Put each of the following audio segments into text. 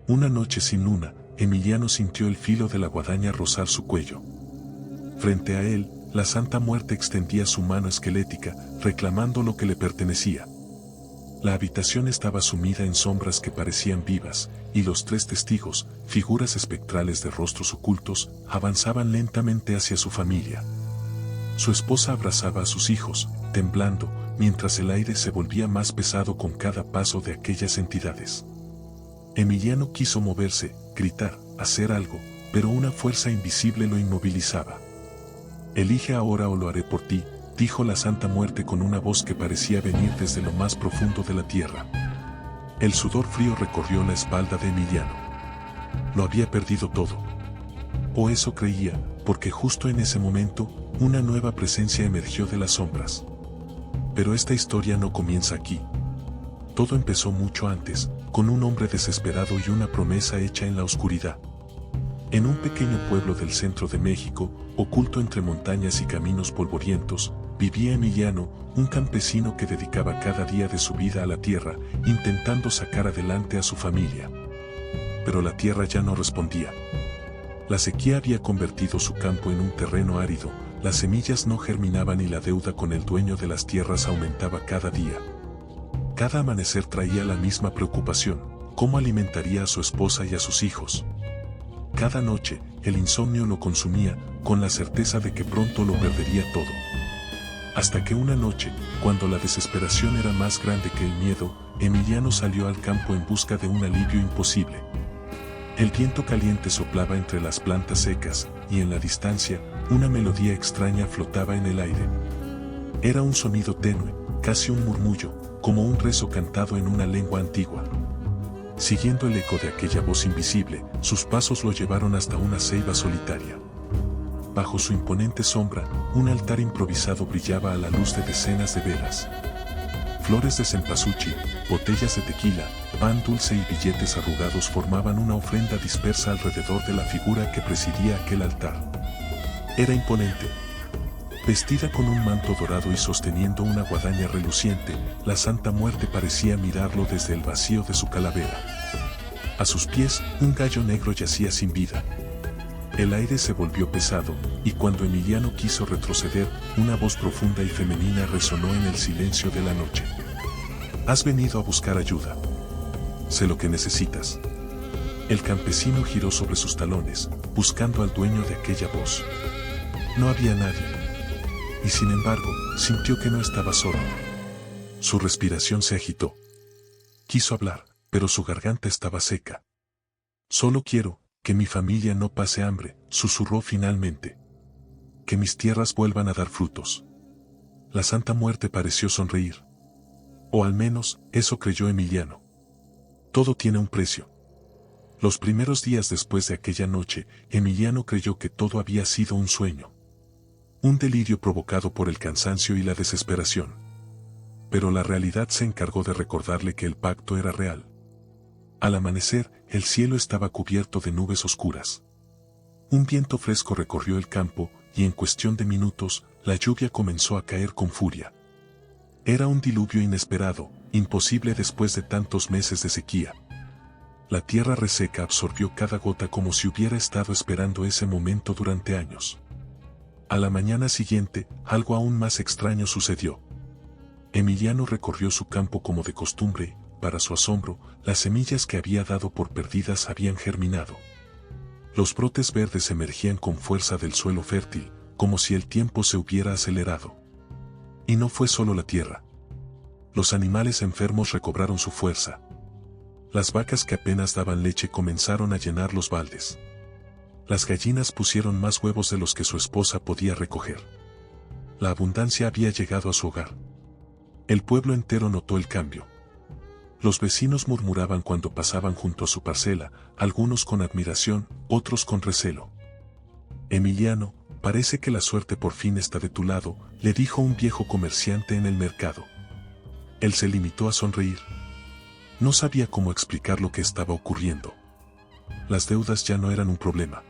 Una noche sin luna, Emiliano sintió el filo de la guadaña rozar su cuello. Frente a él, la Santa Muerte extendía su mano esquelética, reclamando lo que le pertenecía. La habitación estaba sumida en sombras que parecían vivas, y los tres testigos, figuras espectrales de rostros ocultos, avanzaban lentamente hacia su familia. Su esposa abrazaba a sus hijos, temblando, mientras el aire se volvía más pesado con cada paso de aquellas entidades. Emiliano quiso moverse, gritar, hacer algo, pero una fuerza invisible lo inmovilizaba. «Elige ahora o lo haré por ti», dijo la Santa Muerte con una voz que parecía venir desde lo más profundo de la tierra. El sudor frío recorrió la espalda de Emiliano. Lo había perdido todo. O eso creía, porque justo en ese momento, una nueva presencia emergió de las sombras. Pero esta historia no comienza aquí. Todo empezó mucho antes, con un hombre desesperado y una promesa hecha en la oscuridad. En un pequeño pueblo del centro de México, oculto entre montañas y caminos polvorientos, vivía Emiliano, un campesino que dedicaba cada día de su vida a la tierra, intentando sacar adelante a su familia. Pero la tierra ya no respondía. La sequía había convertido su campo en un terreno árido, las semillas no germinaban y la deuda con el dueño de las tierras aumentaba cada día. Cada amanecer traía la misma preocupación: ¿cómo alimentaría a su esposa y a sus hijos? Cada noche, el insomnio lo consumía, con la certeza de que pronto lo perdería todo. Hasta que una noche, cuando la desesperación era más grande que el miedo, Emiliano salió al campo en busca de un alivio imposible. El viento caliente soplaba entre las plantas secas, y en la distancia, una melodía extraña flotaba en el aire. Era un sonido tenue, casi un murmullo, como un rezo cantado en una lengua antigua. Siguiendo el eco de aquella voz invisible, sus pasos lo llevaron hasta una ceiba solitaria. Bajo su imponente sombra, un altar improvisado brillaba a la luz de decenas de velas. Flores de cempasúchil, botellas de tequila, pan dulce y billetes arrugados formaban una ofrenda dispersa alrededor de la figura que presidía aquel altar. Era imponente. Vestida con un manto dorado y sosteniendo una guadaña reluciente, la Santa Muerte parecía mirarlo desde el vacío de su calavera. A sus pies, un gallo negro yacía sin vida. El aire se volvió pesado, y cuando Emiliano quiso retroceder, una voz profunda y femenina resonó en el silencio de la noche. «Has venido a buscar ayuda. Sé lo que necesitas». El campesino giró sobre sus talones, buscando al dueño de aquella voz. No había nadie. Y sin embargo, sintió que no estaba solo. Su respiración se agitó. Quiso hablar, pero su garganta estaba seca. «Solo quiero que mi familia no pase hambre», susurró finalmente. «Que mis tierras vuelvan a dar frutos». La Santa Muerte pareció sonreír. O al menos, eso creyó Emiliano. Todo tiene un precio. Los primeros días después de aquella noche, Emiliano creyó que todo había sido un sueño. Un delirio provocado por el cansancio y la desesperación. Pero la realidad se encargó de recordarle que el pacto era real. Al amanecer, el cielo estaba cubierto de nubes oscuras. Un viento fresco recorrió el campo, y en cuestión de minutos, la lluvia comenzó a caer con furia. Era un diluvio inesperado, imposible después de tantos meses de sequía. La tierra reseca absorbió cada gota como si hubiera estado esperando ese momento durante años. A la mañana siguiente, algo aún más extraño sucedió. Emiliano recorrió su campo como de costumbre. Para su asombro, las semillas que había dado por perdidas habían germinado. Los brotes verdes emergían con fuerza del suelo fértil, como si el tiempo se hubiera acelerado. Y no fue solo la tierra. Los animales enfermos recobraron su fuerza. Las vacas que apenas daban leche comenzaron a llenar los baldes. Las gallinas pusieron más huevos de los que su esposa podía recoger. La abundancia había llegado a su hogar. El pueblo entero notó el cambio. Los vecinos murmuraban cuando pasaban junto a su parcela, algunos con admiración, otros con recelo. «Emiliano, parece que la suerte por fin está de tu lado», le dijo un viejo comerciante en el mercado. Él se limitó a sonreír. No sabía cómo explicar lo que estaba ocurriendo. Las deudas ya no eran un problema.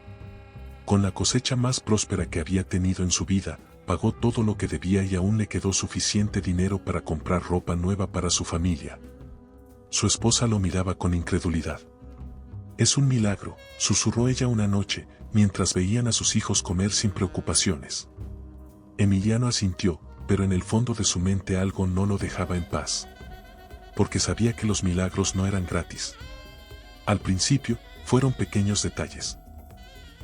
Con la cosecha más próspera que había tenido en su vida, pagó todo lo que debía y aún le quedó suficiente dinero para comprar ropa nueva para su familia. Su esposa lo miraba con incredulidad. Es un milagro, susurró ella una noche, mientras veían a sus hijos comer sin preocupaciones. Emiliano asintió, pero en el fondo de su mente algo no lo dejaba en paz. Porque sabía que los milagros no eran gratis. Al principio, fueron pequeños detalles.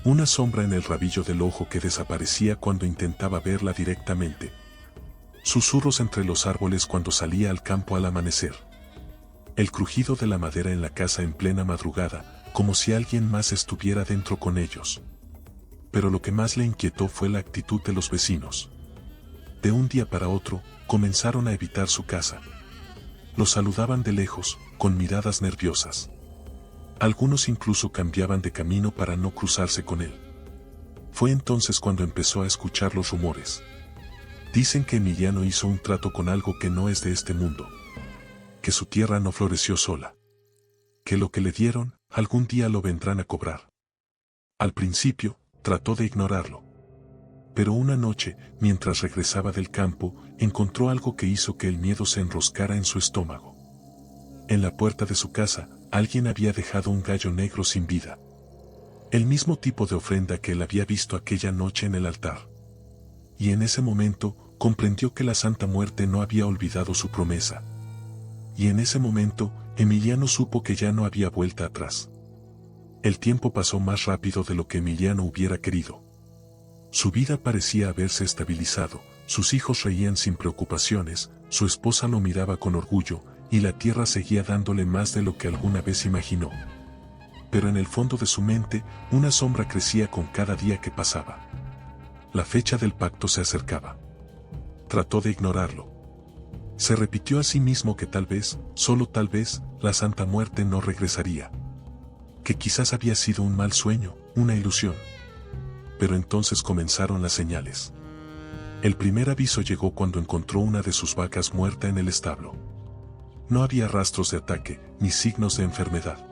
Una sombra en el rabillo del ojo que desaparecía cuando intentaba verla directamente. Susurros entre los árboles cuando salía al campo al amanecer. El crujido de la madera en la casa en plena madrugada, como si alguien más estuviera dentro con ellos. Pero lo que más le inquietó fue la actitud de los vecinos. De un día para otro, comenzaron a evitar su casa. Los saludaban de lejos, con miradas nerviosas. Algunos incluso cambiaban de camino para no cruzarse con él. Fue entonces cuando empezó a escuchar los rumores. Dicen que Emiliano hizo un trato con algo que no es de este mundo. Que su tierra no floreció sola. Que lo que le dieron, algún día lo vendrán a cobrar. Al principio, trató de ignorarlo. Pero una noche, mientras regresaba del campo, encontró algo que hizo que el miedo se enroscara en su estómago. En la puerta de su casa, alguien había dejado un gallo negro sin vida. El mismo tipo de ofrenda que él había visto aquella noche en el altar. Y en ese momento, comprendió que la Santa Muerte no había olvidado su promesa. Y en ese momento, Emiliano supo que ya no había vuelta atrás. El tiempo pasó más rápido de lo que Emiliano hubiera querido. Su vida parecía haberse estabilizado, sus hijos reían sin preocupaciones, su esposa lo miraba con orgullo, y la tierra seguía dándole más de lo que alguna vez imaginó. Pero en el fondo de su mente, una sombra crecía con cada día que pasaba. La fecha del pacto se acercaba. Trató de ignorarlo. Se repitió a sí mismo que tal vez, solo tal vez, la Santa Muerte no regresaría. Que quizás había sido un mal sueño, una ilusión. Pero entonces comenzaron las señales. El primer aviso llegó cuando encontró una de sus vacas muerta en el establo. No había rastros de ataque, ni signos de enfermedad.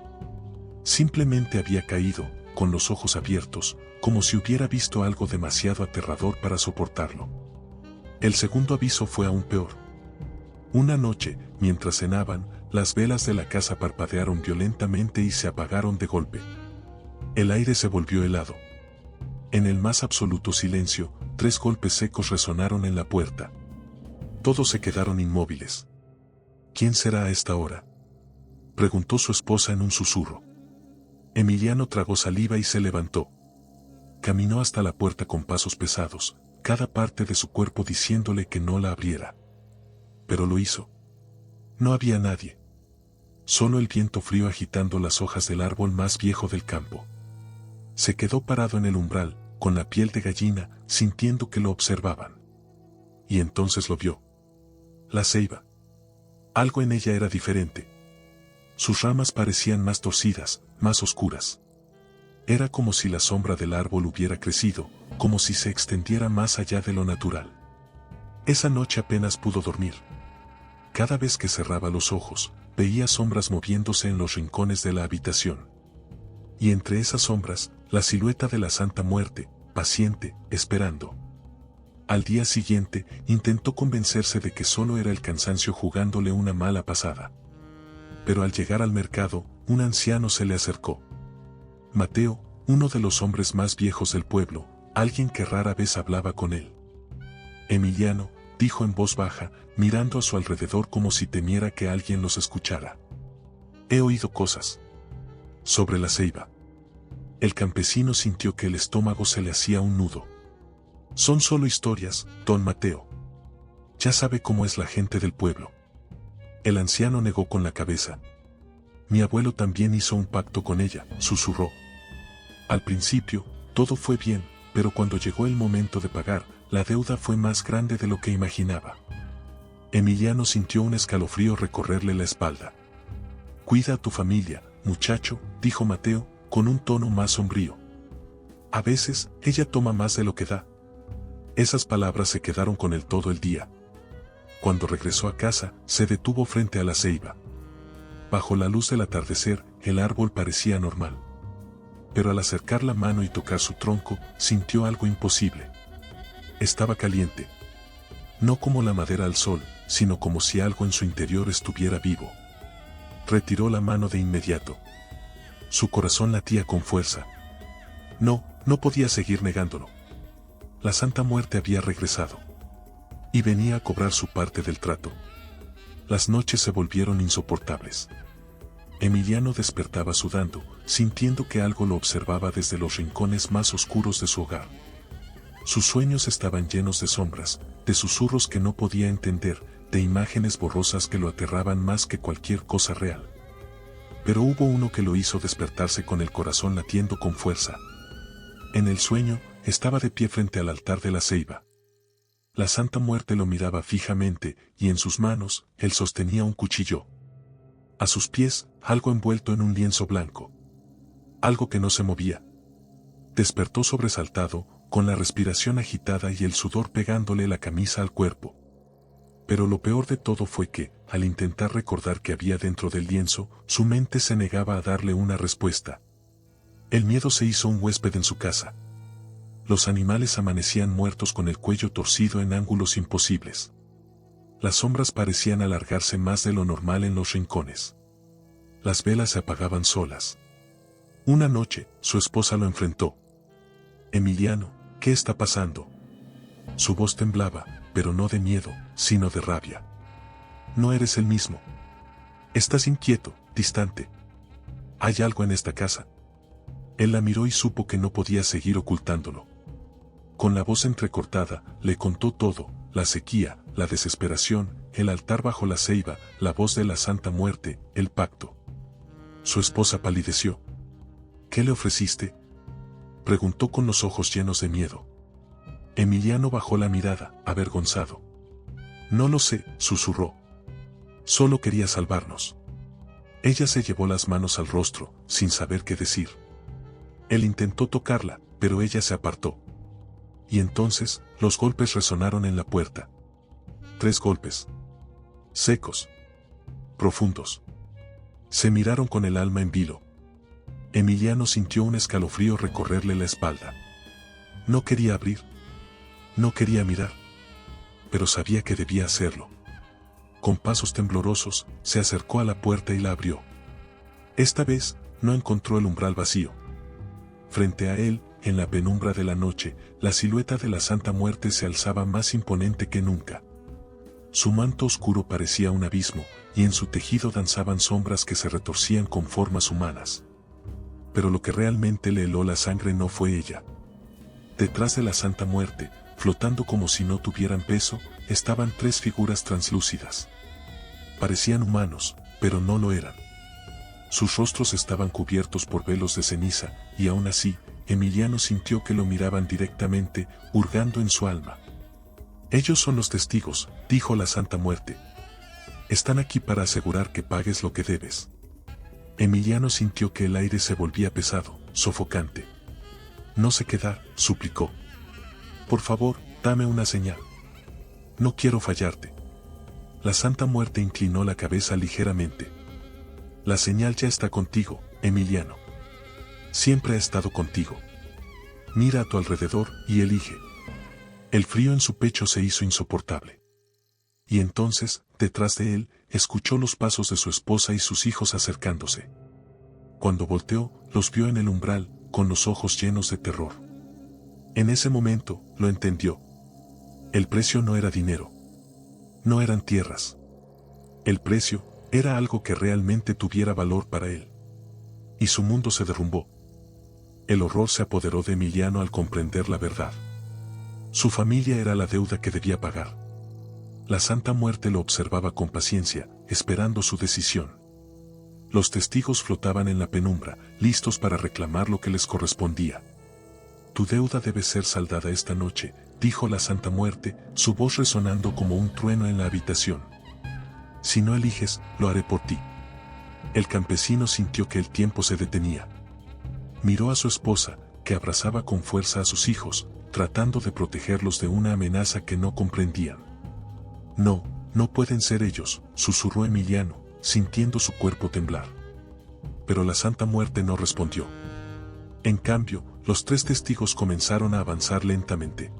Simplemente había caído, con los ojos abiertos, como si hubiera visto algo demasiado aterrador para soportarlo. El segundo aviso fue aún peor. Una noche, mientras cenaban, las velas de la casa parpadearon violentamente y se apagaron de golpe. El aire se volvió helado. En el más absoluto silencio, 3 golpes secos resonaron en la puerta. Todos se quedaron inmóviles. ¿Quién será a esta hora?, preguntó su esposa en un susurro. Emiliano tragó saliva y se levantó. Caminó hasta la puerta con pasos pesados, cada parte de su cuerpo diciéndole que no la abriera. Pero lo hizo. No había nadie. Solo el viento frío agitando las hojas del árbol más viejo del campo. Se quedó parado en el umbral, con la piel de gallina, sintiendo que lo observaban. Y entonces lo vio. La ceiba. Algo en ella era diferente. Sus ramas parecían más torcidas, más oscuras. Era como si la sombra del árbol hubiera crecido, como si se extendiera más allá de lo natural. Esa noche apenas pudo dormir. Cada vez que cerraba los ojos, veía sombras moviéndose en los rincones de la habitación. Y entre esas sombras, la silueta de la Santa Muerte, paciente, esperando. Al día siguiente, intentó convencerse de que solo era el cansancio jugándole una mala pasada. Pero al llegar al mercado, un anciano se le acercó. Mateo, uno de los hombres más viejos del pueblo, alguien que rara vez hablaba con él. Emiliano, dijo en voz baja, mirando a su alrededor como si temiera que alguien los escuchara. He oído cosas. Sobre la ceiba. El campesino sintió que el estómago se le hacía un nudo. Son solo historias, don Mateo. Ya sabe cómo es la gente del pueblo. El anciano negó con la cabeza. Mi abuelo también hizo un pacto con ella, susurró. Al principio, todo fue bien, pero cuando llegó el momento de pagar, la deuda fue más grande de lo que imaginaba. Emiliano sintió un escalofrío recorrerle la espalda. Cuida a tu familia, muchacho, dijo Mateo, con un tono más sombrío. A veces, ella toma más de lo que da. Esas palabras se quedaron con él todo el día. Cuando regresó a casa, se detuvo frente a la ceiba. Bajo la luz del atardecer, el árbol parecía normal. Pero al acercar la mano y tocar su tronco, sintió algo imposible. Estaba caliente. No como la madera al sol, sino como si algo en su interior estuviera vivo. Retiró la mano de inmediato. Su corazón latía con fuerza. No podía seguir negándolo. La Santa Muerte había regresado. Y venía a cobrar su parte del trato. Las noches se volvieron insoportables. Emiliano despertaba sudando, sintiendo que algo lo observaba desde los rincones más oscuros de su hogar. Sus sueños estaban llenos de sombras, de susurros que no podía entender, de imágenes borrosas que lo aterraban más que cualquier cosa real. Pero hubo uno que lo hizo despertarse con el corazón latiendo con fuerza. En el sueño, estaba de pie frente al altar de la ceiba. La Santa Muerte lo miraba fijamente, y en sus manos, él sostenía un cuchillo. A sus pies, algo envuelto en un lienzo blanco. Algo que no se movía. Despertó sobresaltado, con la respiración agitada y el sudor pegándole la camisa al cuerpo. Pero lo peor de todo fue que, al intentar recordar qué había dentro del lienzo, su mente se negaba a darle una respuesta. El miedo se hizo un huésped en su casa. Los animales amanecían muertos con el cuello torcido en ángulos imposibles. Las sombras parecían alargarse más de lo normal en los rincones. Las velas se apagaban solas. Una noche, su esposa lo enfrentó. «Emiliano, ¿qué está pasando?» Su voz temblaba, pero no de miedo, sino de rabia. «No eres el mismo. Estás inquieto, distante. Hay algo en esta casa». Él la miró y supo que no podía seguir ocultándolo. Con la voz entrecortada, le contó todo: la sequía, la desesperación, el altar bajo la ceiba, la voz de la Santa Muerte, el pacto. Su esposa palideció. «¿Qué le ofreciste?», preguntó con los ojos llenos de miedo. Emiliano bajó la mirada, avergonzado. «No lo sé», susurró. «Solo quería salvarnos». Ella se llevó las manos al rostro, sin saber qué decir. Él intentó tocarla, pero ella se apartó. Y entonces, los golpes resonaron en la puerta. 3 golpes. Secos. Profundos. Se miraron con el alma en vilo. Emiliano sintió un escalofrío recorrerle la espalda. No quería abrir. No quería mirar. Pero sabía que debía hacerlo. Con pasos temblorosos, se acercó a la puerta y la abrió. Esta vez, no encontró el umbral vacío. Frente a él, en la penumbra de la noche, la silueta de la Santa Muerte se alzaba más imponente que nunca. Su manto oscuro parecía un abismo, y en su tejido danzaban sombras que se retorcían con formas humanas. Pero lo que realmente le heló la sangre no fue ella. Detrás de la Santa Muerte, flotando como si no tuvieran peso, estaban 3 figuras translúcidas. Parecían humanos, pero no lo eran. Sus rostros estaban cubiertos por velos de ceniza, y aún así, Emiliano sintió que lo miraban directamente, hurgando en su alma. «Ellos son los testigos», dijo la Santa Muerte. «Están aquí para asegurar que pagues lo que debes». Emiliano sintió que el aire se volvía pesado, sofocante. «No sé qué dar», suplicó. «Por favor, dame una señal. No quiero fallarte». La Santa Muerte inclinó la cabeza ligeramente. «La señal ya está contigo, Emiliano. Siempre ha estado contigo. Mira a tu alrededor y elige». El frío en su pecho se hizo insoportable. Y entonces, detrás de él, escuchó los pasos de su esposa y sus hijos acercándose. Cuando volteó, los vio en el umbral, con los ojos llenos de terror. En ese momento, lo entendió. El precio no era dinero. No eran tierras. El precio era algo que realmente tuviera valor para él. Y su mundo se derrumbó. El horror se apoderó de Emiliano al comprender la verdad. Su familia era la deuda que debía pagar. La Santa Muerte lo observaba con paciencia, esperando su decisión. Los testigos flotaban en la penumbra, listos para reclamar lo que les correspondía. «Tu deuda debe ser saldada esta noche», dijo la Santa Muerte, su voz resonando como un trueno en la habitación. «Si no eliges, lo haré por ti». El campesino sintió que el tiempo se detenía. Miró a su esposa, que abrazaba con fuerza a sus hijos, tratando de protegerlos de una amenaza que no comprendían. «No, no pueden ser ellos», susurró Emiliano, sintiendo su cuerpo temblar. Pero la Santa Muerte no respondió. En cambio, los 3 testigos comenzaron a avanzar lentamente.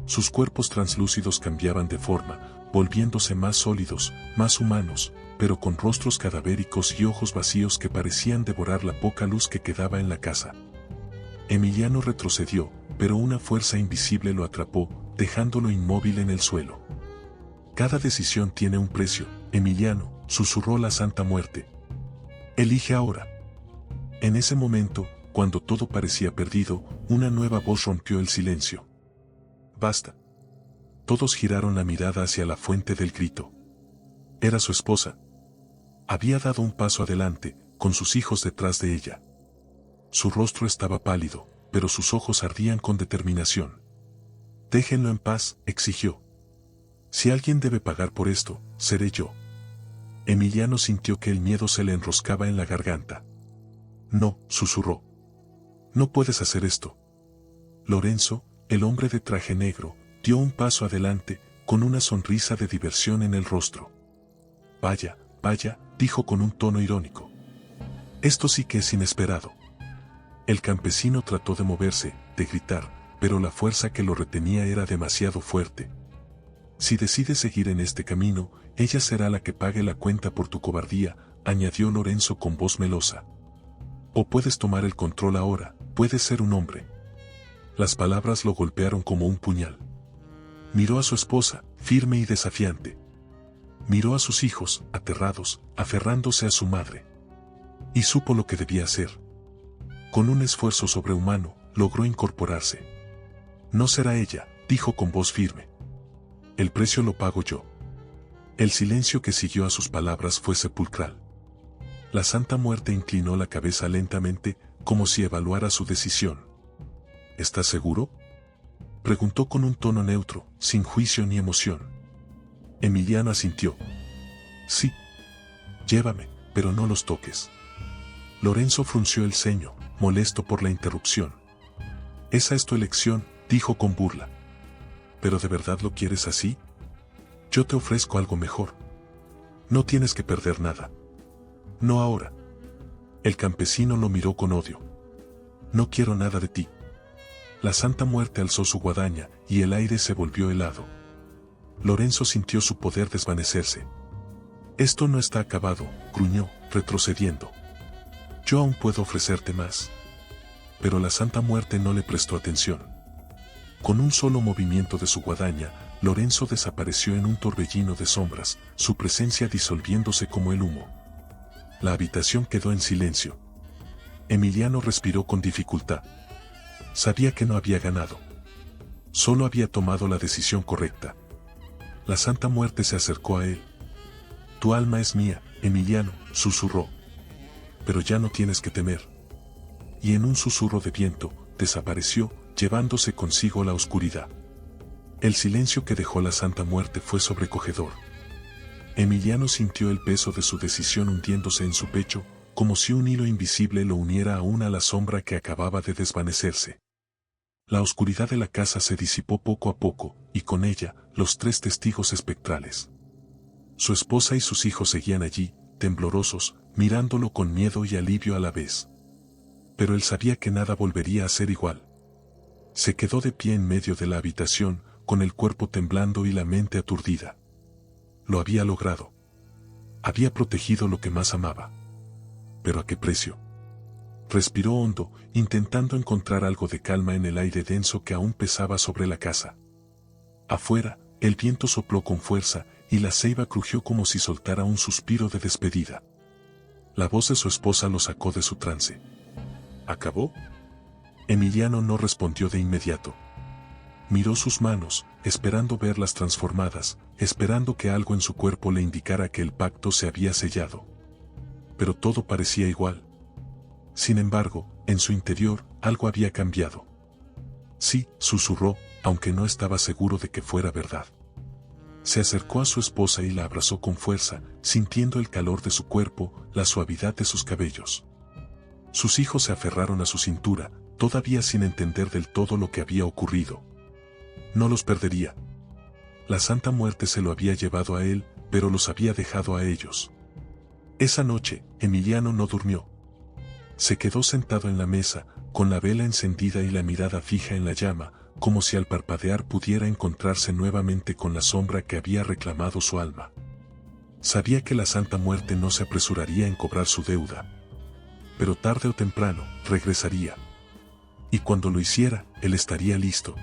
Sus cuerpos translúcidos cambiaban de forma, volviéndose más sólidos, más humanos, pero con rostros cadavéricos y ojos vacíos que parecían devorar la poca luz que quedaba en la casa. Emiliano retrocedió, pero una fuerza invisible lo atrapó, dejándolo inmóvil en el suelo. Cada decisión tiene un precio, Emiliano, susurró la Santa Muerte. Elige ahora. En ese momento, cuando todo parecía perdido, una nueva voz rompió el silencio. Basta. Todos giraron la mirada hacia la fuente del grito. Era su esposa. Había dado un paso adelante, con sus hijos detrás de ella. Su rostro estaba pálido, pero sus ojos ardían con determinación. Déjenlo en paz, exigió. Si alguien debe pagar por esto, seré yo. Emiliano sintió que el miedo se le enroscaba en la garganta. No, susurró. No puedes hacer esto. Lorenzo, el hombre de traje negro, dio un paso adelante, con una sonrisa de diversión en el rostro. Vaya, vaya, dijo con un tono irónico. Esto sí que es inesperado. El campesino trató de moverse, de gritar, pero la fuerza que lo retenía era demasiado fuerte. Si decides seguir en este camino, ella será la que pague la cuenta por tu cobardía, añadió Lorenzo con voz melosa. O puedes tomar el control ahora, puedes ser un hombre. Las palabras lo golpearon como un puñal. Miró a su esposa, firme y desafiante. Miró a sus hijos, aterrados, aferrándose a su madre. Y supo lo que debía hacer. Con un esfuerzo sobrehumano, logró incorporarse. No será ella, dijo con voz firme. El precio lo pago yo. El silencio que siguió a sus palabras fue sepulcral. La Santa Muerte inclinó la cabeza lentamente, como si evaluara su decisión. ¿Estás seguro?, preguntó con un tono neutro, sin juicio ni emoción. Emiliano asintió. Sí. Llévame, pero no los toques. Lorenzo frunció el ceño, molesto por la interrupción. Esa es tu elección, dijo con burla. ¿Pero de verdad lo quieres así? Yo te ofrezco algo mejor. No tienes que perder nada. No ahora. El campesino lo miró con odio. No quiero nada de ti. La Santa Muerte alzó su guadaña, y el aire se volvió helado. Lorenzo sintió su poder desvanecerse. Esto no está acabado, gruñó, retrocediendo. Yo aún puedo ofrecerte más. Pero la Santa Muerte no le prestó atención. Con un solo movimiento de su guadaña, Lorenzo desapareció en un torbellino de sombras, su presencia disolviéndose como el humo. La habitación quedó en silencio. Emiliano respiró con dificultad. Sabía que no había ganado. Solo había tomado la decisión correcta. La Santa Muerte se acercó a él. Tu alma es mía, Emiliano, susurró. Pero ya no tienes que temer. Y en un susurro de viento, desapareció, llevándose consigo la oscuridad. El silencio que dejó la Santa Muerte fue sobrecogedor. Emiliano sintió el peso de su decisión hundiéndose en su pecho, como si un hilo invisible lo uniera aún a la sombra que acababa de desvanecerse. La oscuridad de la casa se disipó poco a poco, y con ella, los tres testigos espectrales. Su esposa y sus hijos seguían allí, temblorosos, mirándolo con miedo y alivio a la vez. Pero él sabía que nada volvería a ser igual. Se quedó de pie en medio de la habitación, con el cuerpo temblando y la mente aturdida. Lo había logrado. Había protegido lo que más amaba. ¿Pero a qué precio? Respiró hondo, intentando encontrar algo de calma en el aire denso que aún pesaba sobre la casa. Afuera, el viento sopló con fuerza, y la ceiba crujió como si soltara un suspiro de despedida. La voz de su esposa lo sacó de su trance. ¿Acabó? Emiliano no respondió de inmediato. Miró sus manos, esperando verlas transformadas, esperando que algo en su cuerpo le indicara que el pacto se había sellado. Pero todo parecía igual. Sin embargo, en su interior, algo había cambiado. Sí, susurró, aunque no estaba seguro de que fuera verdad. Se acercó a su esposa y la abrazó con fuerza, sintiendo el calor de su cuerpo, la suavidad de sus cabellos. Sus hijos se aferraron a su cintura, todavía sin entender del todo lo que había ocurrido. No los perdería. La Santa Muerte se lo había llevado a él, pero los había dejado a ellos. Esa noche, Emiliano no durmió. Se quedó sentado en la mesa, con la vela encendida y la mirada fija en la llama, como si al parpadear pudiera encontrarse nuevamente con la sombra que había reclamado su alma. Sabía que la Santa Muerte no se apresuraría en cobrar su deuda, pero tarde o temprano regresaría. Y cuando lo hiciera, él estaría listo,